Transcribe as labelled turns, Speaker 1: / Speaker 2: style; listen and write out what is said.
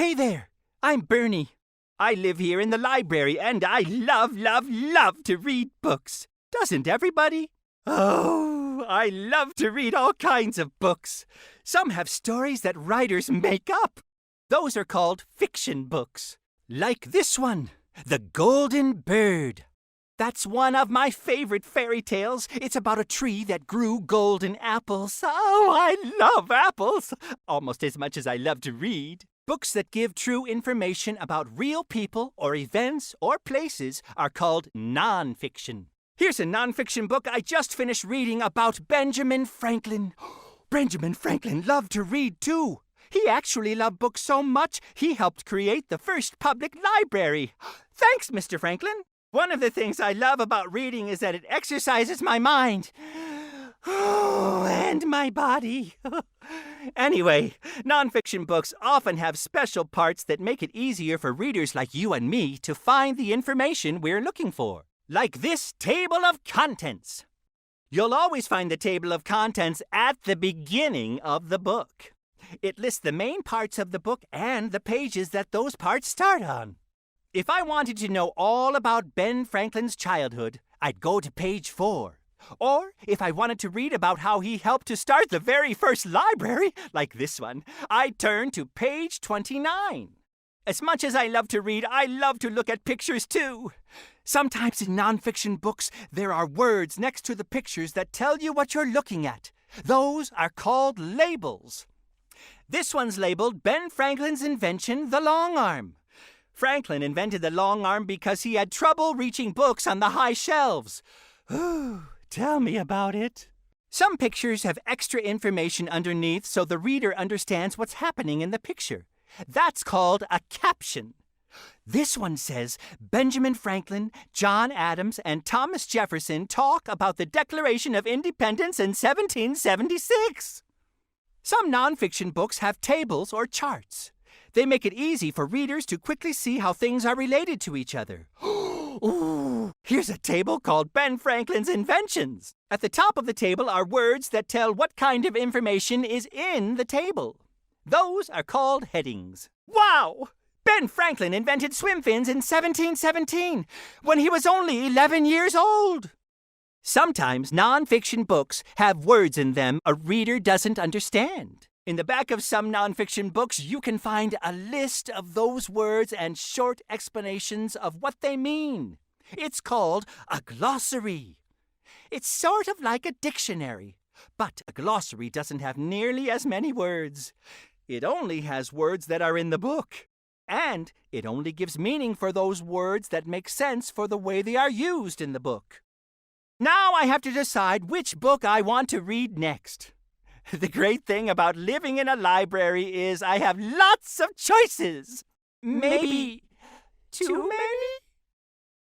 Speaker 1: Hey there, I'm Bernie. I live here in the library and I love to read books. Doesn't everybody? Oh, I love to read all kinds of books. Some have stories that writers make up. Those are called fiction books. Like this one, The Golden Bird. That's one of my favorite fairy tales. It's about a tree that grew golden apples. Oh, I love apples! Almost as much as I love to read. Books that give true information about real people or events or places are called nonfiction. Here's a nonfiction book I just finished reading about Benjamin Franklin. Benjamin Franklin loved to read, too. He actually loved books so much, he helped create the first public library. Thanks, Mr. Franklin. One of the things I love about reading is that it exercises my mind. Oh, and my body. Anyway, nonfiction books often have special parts that make it easier for readers like you and me to find the information we're looking for. Like this table of contents. You'll always find the table of contents at the beginning of the book. It lists the main parts of the book and the pages that those parts start on. If I wanted to know all about Ben Franklin's childhood, I'd go to page 4. Or if I wanted to read about how he helped to start the very first library, like this one, I'd turn to page 29. As much as I love to read, I love to look at pictures too. Sometimes in nonfiction books, there are words next to the pictures that tell you what you're looking at. Those are called labels. This one's labeled Ben Franklin's invention, the long arm. Franklin invented the long arm because he had trouble reaching books on the high shelves. Ooh, tell me about it. Some pictures have extra information underneath so the reader understands what's happening in the picture. That's called a caption. This one says Benjamin Franklin, John Adams, and Thomas Jefferson talk about the Declaration of Independence in 1776. Some nonfiction books have tables or charts. They make it easy for readers to quickly see how things are related to each other. Ooh, here's a table called Ben Franklin's Inventions. At the top of the table are words that tell what kind of information is in the table. Those are called headings. Wow! Ben Franklin invented swim fins in 1717, when he was only 11 years old. Sometimes nonfiction books have words in them a reader doesn't understand. In the back of some nonfiction books, you can find a list of those words and short explanations of what they mean. It's called a glossary. It's sort of like a dictionary, but a glossary doesn't have nearly as many words. It only has words that are in the book. And it only gives meaning for those words that make sense for the way they are used in the book. Now I have to decide which book I want to read next. The great thing about living in a library is I have lots of choices. Maybe too many?